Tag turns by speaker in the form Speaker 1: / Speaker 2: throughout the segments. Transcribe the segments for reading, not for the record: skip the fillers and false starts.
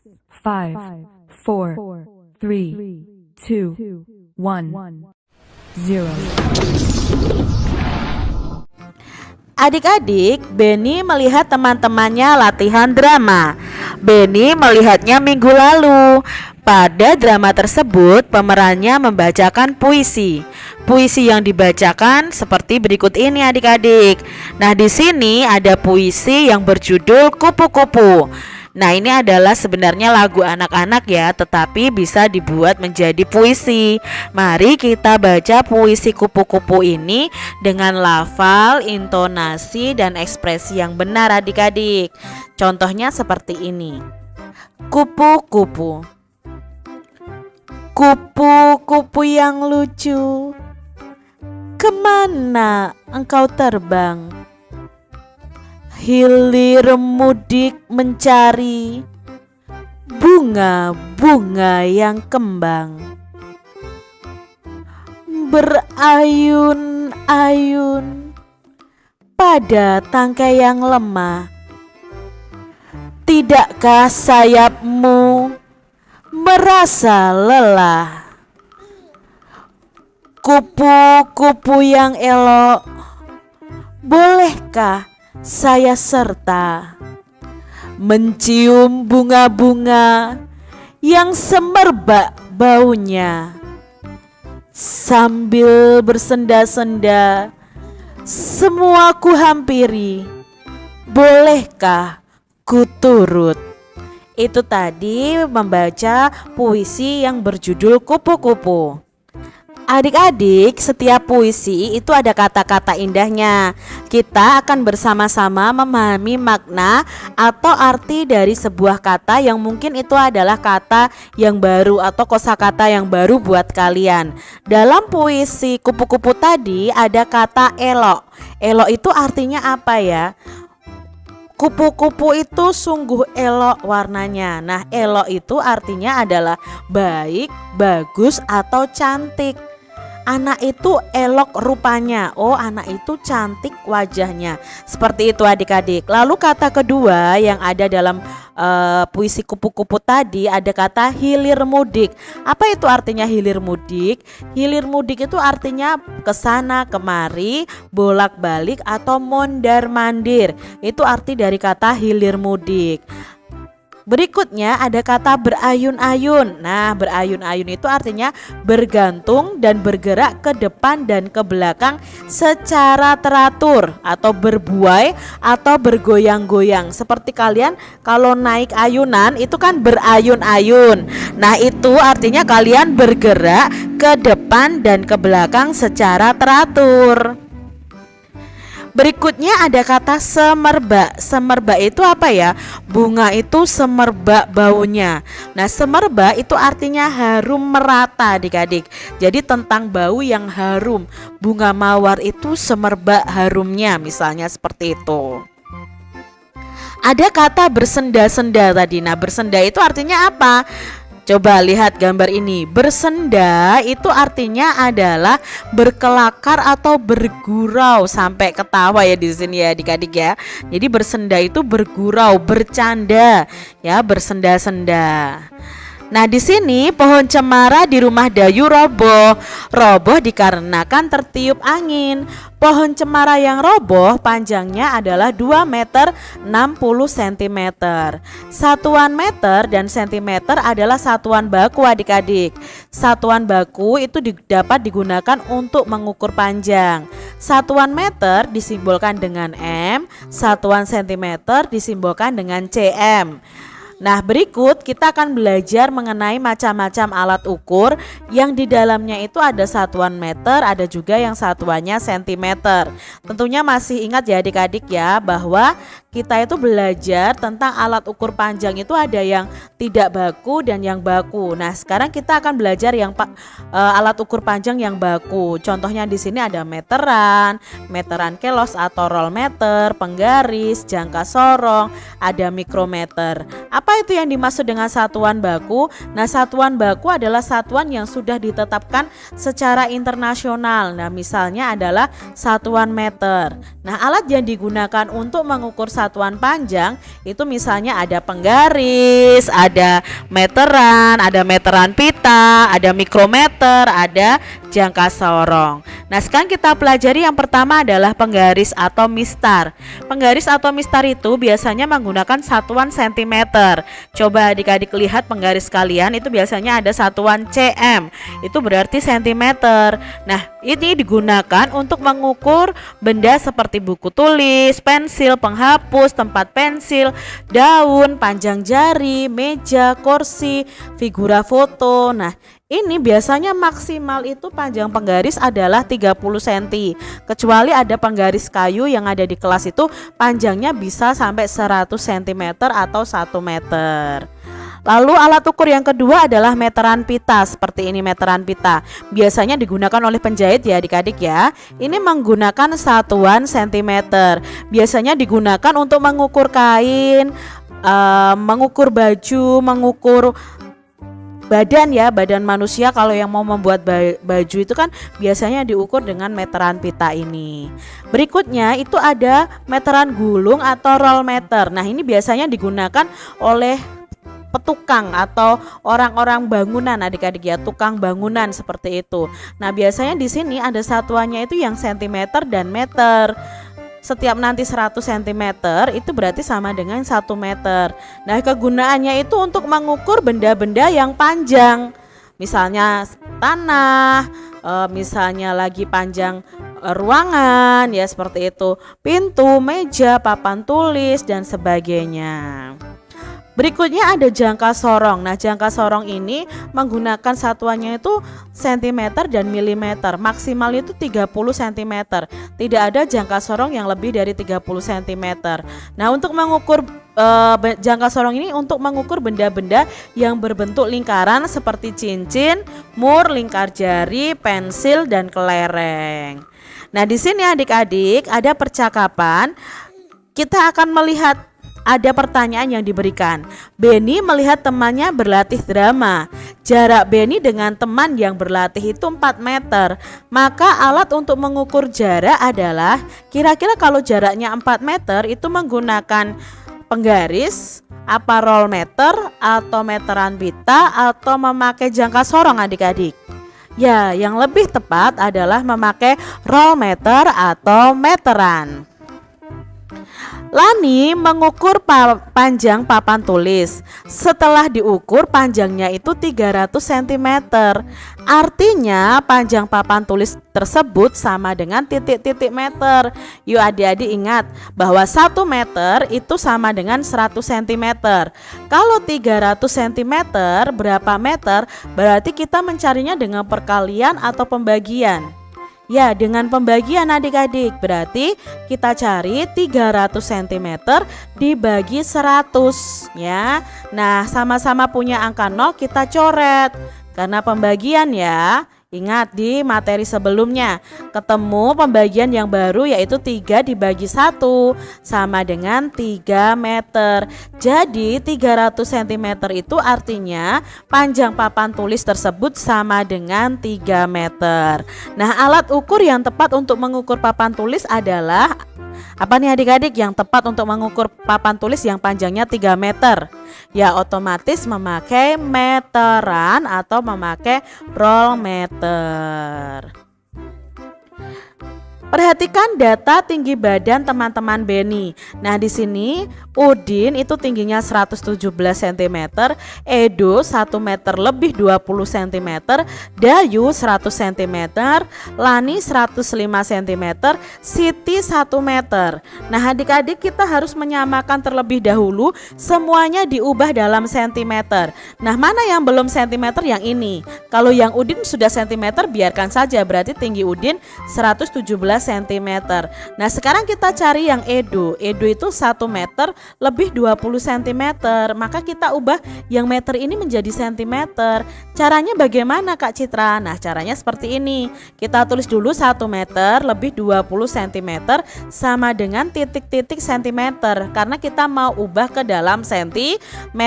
Speaker 1: 5, 4, 3, 2, 1, 0.
Speaker 2: Adik-adik, Benny melihat teman-temannya latihan drama. Benny melihatnya minggu lalu. Pada drama tersebut, pemerannya membacakan puisi. Puisi yang dibacakan seperti berikut ini adik-adik. Nah, di sini ada puisi yang berjudul Kupu-kupu. Nah, ini adalah sebenarnya lagu anak-anak ya, tetapi bisa dibuat menjadi puisi. Mari kita baca puisi kupu-kupu ini dengan lafal, intonasi, dan ekspresi yang benar adik-adik. Contohnya seperti ini. Kupu-kupu. Kupu-kupu yang lucu, kemana engkau terbang? Hilir mudik mencari bunga-bunga yang kembang. Berayun-ayun pada tangkai yang lemah. Tidakkah sayapmu merasa lelah? Kupu-kupu yang elok, bolehkah saya serta mencium bunga-bunga yang semerbak baunya? Sambil bersenda-senda semua ku hampiri, bolehkah ku turut? Itu tadi membaca puisi yang berjudul Kupu-kupu. Adik-adik, setiap puisi itu ada kata-kata indahnya. Kita akan bersama-sama memahami makna atau arti dari sebuah kata yang mungkin itu adalah kata yang baru atau kosakata yang baru buat kalian. Dalam puisi Kupu-kupu tadi ada kata elok. Elok itu artinya apa ya? Kupu-kupu itu sungguh elok warnanya. Nah, elok itu artinya adalah baik, bagus, atau cantik. Anak itu elok rupanya. Oh, anak itu cantik wajahnya. Seperti itu adik-adik. Lalu kata kedua yang ada dalam puisi kupu-kupu tadi ada kata hilir mudik. Apa itu artinya hilir mudik? Hilir mudik itu artinya kesana kemari, bolak-balik, atau mondar-mandir. Itu arti dari kata hilir mudik. Berikutnya ada kata berayun-ayun. Nah, berayun-ayun itu artinya bergantung dan bergerak ke depan dan ke belakang secara teratur, atau berbuai atau bergoyang-goyang. Seperti kalian kalau naik ayunan itu kan berayun-ayun. Nah, itu artinya kalian bergerak ke depan dan ke belakang secara teratur. Berikutnya ada kata semerbak. Semerbak itu apa ya? Bunga itu semerbak baunya. Nah, semerbak itu artinya harum merata adik-adik. Jadi tentang bau yang harum. Bunga mawar itu semerbak harumnya, misalnya seperti itu. Ada kata bersenda-senda tadi. Nah, bersenda itu artinya apa? Coba lihat gambar ini. Bersenda itu artinya adalah berkelakar atau bergurau, sampai ketawa ya di sini ya adik-adik ya. Jadi bersenda itu bergurau, bercanda ya, bersenda-senda. Nah, di sini pohon cemara di rumah Dayu roboh. Roboh dikarenakan tertiup angin. Pohon cemara yang roboh panjangnya adalah 2 meter 60 cm. Satuan meter dan sentimeter adalah satuan baku adik-adik. Satuan baku itu dapat digunakan untuk mengukur panjang. Satuan meter disimbolkan dengan M, satuan sentimeter disimbolkan dengan cm. Nah, berikut kita akan belajar mengenai macam-macam alat ukur yang di dalamnya itu ada satuan meter, ada juga yang satuannya sentimeter. Tentunya masih ingat ya adik-adik ya, bahwa kita itu belajar tentang alat ukur panjang itu ada yang tidak baku dan yang baku. Nah, sekarang kita akan belajar yang alat ukur panjang yang baku. Contohnya di sini ada meteran, meteran kelos atau roll meter, penggaris, jangka sorong, ada mikrometer. Apa Apa itu yang dimaksud dengan satuan baku? Nah, satuan baku adalah satuan yang sudah ditetapkan secara internasional. Nah, misalnya adalah satuan meter. Nah, alat yang digunakan untuk mengukur satuan panjang itu misalnya ada penggaris, ada meteran pita, ada mikrometer, ada jangka sorong. Nah, sekarang kita pelajari yang pertama adalah penggaris atau mistar. Penggaris atau mistar itu biasanya menggunakan satuan sentimeter. Coba adik-adik lihat penggaris kalian itu biasanya ada satuan cm, itu berarti sentimeter. Nah, ini digunakan untuk mengukur benda seperti buku tulis, pensil, penghapus, tempat pensil, daun, panjang jari, meja, kursi, figura foto. Nah, ini biasanya maksimal itu panjang penggaris adalah 30 cm. Kecuali ada penggaris kayu yang ada di kelas itu panjangnya bisa sampai 100 cm atau 1 meter. Lalu alat ukur yang kedua adalah meteran pita. Seperti ini meteran pita. Biasanya digunakan oleh penjahit ya adik-adik ya. Ini menggunakan satuan sentimeter. Biasanya digunakan untuk mengukur kain, mengukur baju, mengukur badan ya, badan manusia. Kalau yang mau membuat baju itu kan biasanya diukur dengan meteran pita ini. Berikutnya itu ada meteran gulung atau roll meter. Nah, ini biasanya digunakan oleh petukang atau orang-orang bangunan adik-adik ya, tukang bangunan seperti itu. Nah, biasanya di sini ada satuannya itu yang sentimeter dan meter. Setiap nanti 100 cm itu berarti sama dengan 1 meter. Nah, kegunaannya itu untuk mengukur benda-benda yang panjang. Misalnya tanah, misalnya lagi panjang ruangan ya seperti itu. Pintu, meja, papan tulis dan sebagainya. Berikutnya ada jangka sorong. Nah, jangka sorong ini menggunakan satuannya itu sentimeter dan milimeter. Maksimal itu 30 cm. Tidak ada jangka sorong yang lebih dari 30 cm. Nah, untuk mengukur jangka sorong ini untuk mengukur benda-benda yang berbentuk lingkaran seperti cincin, mur, lingkar jari, pensil dan kelereng. Nah, di sini adik-adik ada percakapan. Kita akan melihat ada pertanyaan yang diberikan. Benny melihat temannya berlatih drama. Jarak Benny dengan teman yang berlatih itu 4 meter. Maka alat untuk mengukur jarak adalah, kira-kira kalau jaraknya 4 meter itu menggunakan penggaris, apa roll meter atau meteran pita atau memakai jangka sorong adik-adik? Ya, yang lebih tepat adalah memakai roll meter atau meteran. Lani mengukur panjang papan tulis. Setelah diukur panjangnya itu 300 cm. Artinya panjang papan tulis tersebut sama dengan titik-titik meter. Yuk adik-adik ingat bahwa 1 meter itu sama dengan 100 cm. Kalau 300 cm berapa meter? Berarti kita mencarinya dengan perkalian atau pembagian. Ya, dengan pembagian adik-adik. Berarti kita cari 300 cm dibagi 100 ya. Nah, sama-sama punya angka 0 kita coret. Karena pembagian ya. Ingat di materi sebelumnya ketemu pembagian yang baru yaitu 3 dibagi 1 sama dengan 3 meter. Jadi 300 cm itu artinya panjang papan tulis tersebut sama dengan 3 meter. Nah, alat ukur yang tepat untuk mengukur papan tulis adalah apa nih adik-adik yang tepat untuk mengukur papan tulis yang panjangnya 3 meter? Ya, otomatis memakai meteran atau memakai roll meter. Perhatikan data tinggi badan teman-teman Benny. Nah, di sini Udin itu tingginya 117 cm, Edo 1 meter lebih 20 cm, Dayu 100 cm, Lani 105 cm, Siti 1 meter. Nah, adik-adik kita harus menyamakan terlebih dahulu, semuanya diubah dalam sentimeter. Nah, mana yang belum sentimeter? Yang ini. Kalau yang Udin sudah sentimeter biarkan saja, berarti tinggi Udin 117 cm. Nah, sekarang kita cari yang Edo. Edo itu 1 meter lebih 20 cm. Maka kita ubah yang meter ini menjadi cm. Caranya bagaimana Kak Citra? Nah, caranya seperti ini. Kita tulis dulu 1 meter lebih 20 cm sama dengan titik-titik cm, karena kita mau ubah ke dalam cm.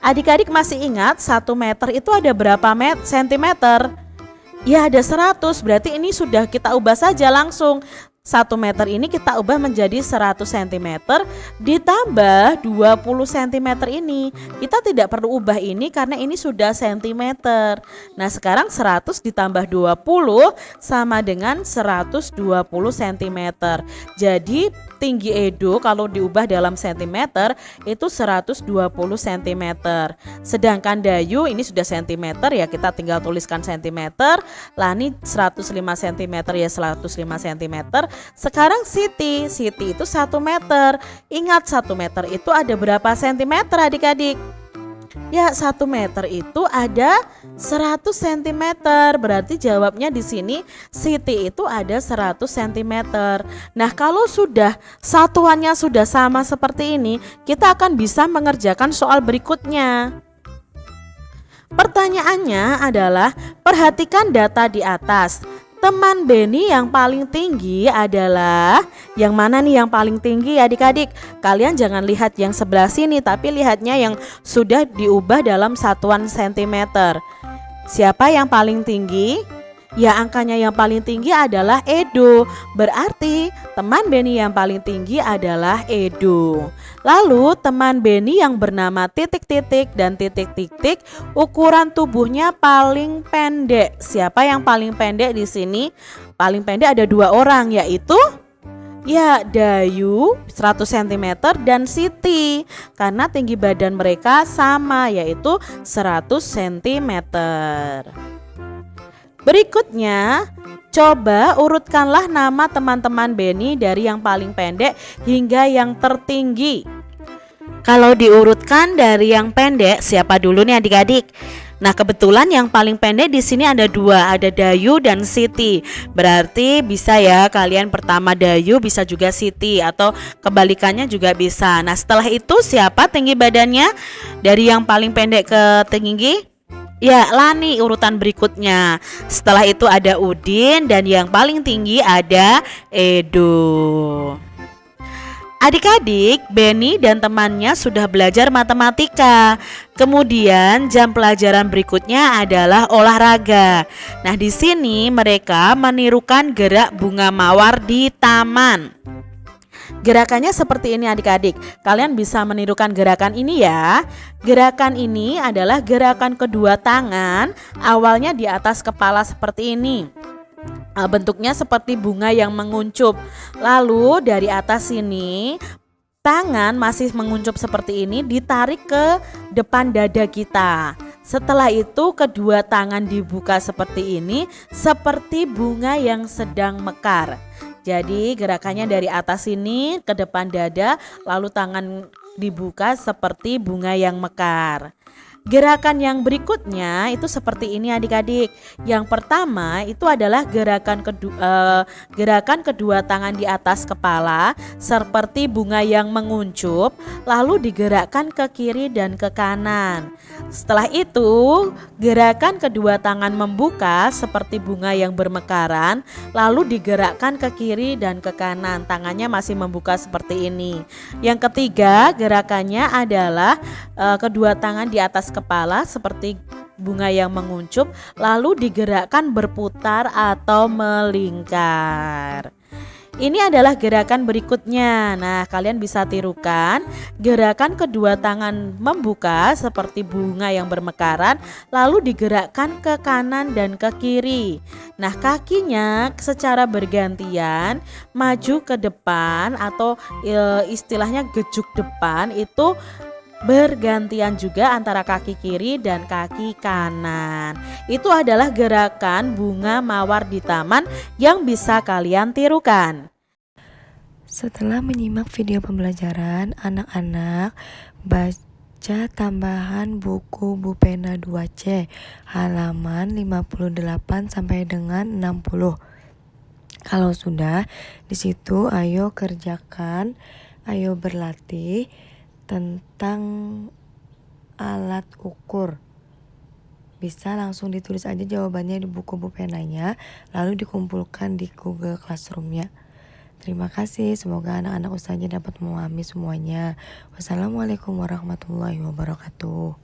Speaker 2: Adik-adik masih ingat 1 meter itu ada berapa cm? Ya, ada 100. Berarti ini sudah kita ubah saja langsung. 1 meter ini kita ubah menjadi 100 cm ditambah 20 cm ini. Kita tidak perlu ubah ini karena ini sudah cm. Nah, sekarang 100 ditambah 20 sama dengan 120 cm. Jadi tinggi Edo kalau diubah dalam cm itu 120 cm. Sedangkan Dayu ini sudah cm ya, kita tinggal tuliskan cm. Lani 105 cm ya 105 cm. Sekarang Siti itu 1 meter. Ingat 1 meter itu ada berapa cm adik-adik? Ya, 1 meter itu ada 100 cm. Berarti jawabnya di sini Siti itu ada 100 cm. Nah, kalau sudah satuannya sudah sama seperti ini, kita akan bisa mengerjakan soal berikutnya. Pertanyaannya adalah perhatikan data di atas. Teman Beni yang paling tinggi adalah yang mana nih yang paling tinggi adik-adik? Kalian jangan lihat yang sebelah sini, tapi lihatnya yang sudah diubah dalam satuan cm. Siapa yang paling tinggi? Ya, angkanya yang paling tinggi adalah Edo. Berarti teman Beni yang paling tinggi adalah Edo. Lalu teman Beni yang bernama titik-titik dan titik-titik, ukuran tubuhnya paling pendek. Siapa yang paling pendek di sini? Paling pendek ada 2 orang, yaitu ya Dayu 100 cm dan Siti, karena tinggi badan mereka sama, yaitu 100 cm. Berikutnya, coba urutkanlah nama teman-teman Beni dari yang paling pendek hingga yang tertinggi. Kalau diurutkan dari yang pendek, siapa dulu nih adik-adik? Nah, kebetulan yang paling pendek di sini ada 2, ada Dayu dan Siti. Berarti bisa ya kalian pertama Dayu, bisa juga Siti, atau kebalikannya juga bisa. Nah, setelah itu siapa tinggi badannya dari yang paling pendek ke tinggi? Ya, Lani urutan berikutnya. Setelah itu ada Udin dan yang paling tinggi ada Edo. Adik-adik, Beni dan temannya sudah belajar matematika. Kemudian jam pelajaran berikutnya adalah olahraga. Nah, di sini mereka menirukan gerak bunga mawar di taman. Gerakannya seperti ini adik-adik. Kalian bisa menirukan gerakan ini ya. Gerakan ini adalah gerakan kedua tangan. Awalnya di atas kepala seperti ini. Bentuknya seperti bunga yang menguncup. Lalu dari atas sini tangan masih menguncup seperti ini, ditarik ke depan dada kita. Setelah itu kedua tangan dibuka seperti ini, seperti bunga yang sedang mekar. Jadi gerakannya dari atas sini ke depan dada, lalu tangan dibuka seperti bunga yang mekar. Gerakan yang berikutnya itu seperti ini adik-adik. Yang pertama itu adalah gerakan kedua tangan di atas kepala seperti bunga yang menguncup, lalu digerakkan ke kiri dan ke kanan. Setelah itu gerakan kedua tangan membuka seperti bunga yang bermekaran, lalu digerakkan ke kiri dan ke kanan. Tangannya masih membuka seperti ini. Yang ketiga gerakannya adalah kedua tangan di atas kepala seperti bunga yang menguncup, lalu digerakkan berputar atau melingkar. Ini adalah gerakan berikutnya. Nah, kalian bisa tirukan gerakan kedua tangan membuka seperti bunga yang bermekaran, lalu digerakkan ke kanan dan ke kiri. Nah, kakinya secara bergantian maju ke depan atau istilahnya gejuk depan, itu bergantian juga antara kaki kiri dan kaki kanan. Itu adalah gerakan bunga mawar di taman yang bisa kalian tirukan.
Speaker 3: Setelah menyimak video pembelajaran, anak-anak baca tambahan buku Bu Pena 2C halaman 58 sampai dengan 60. Kalau sudah, di situ ayo kerjakan Ayo berlatih tentang alat ukur. Bisa langsung ditulis aja jawabannya di buku bupenanya, lalu dikumpulkan di Google Classroom ya. Terima kasih, semoga anak-anak ustazah dapat memahami semuanya. Wassalamualaikum warahmatullahi wabarakatuh.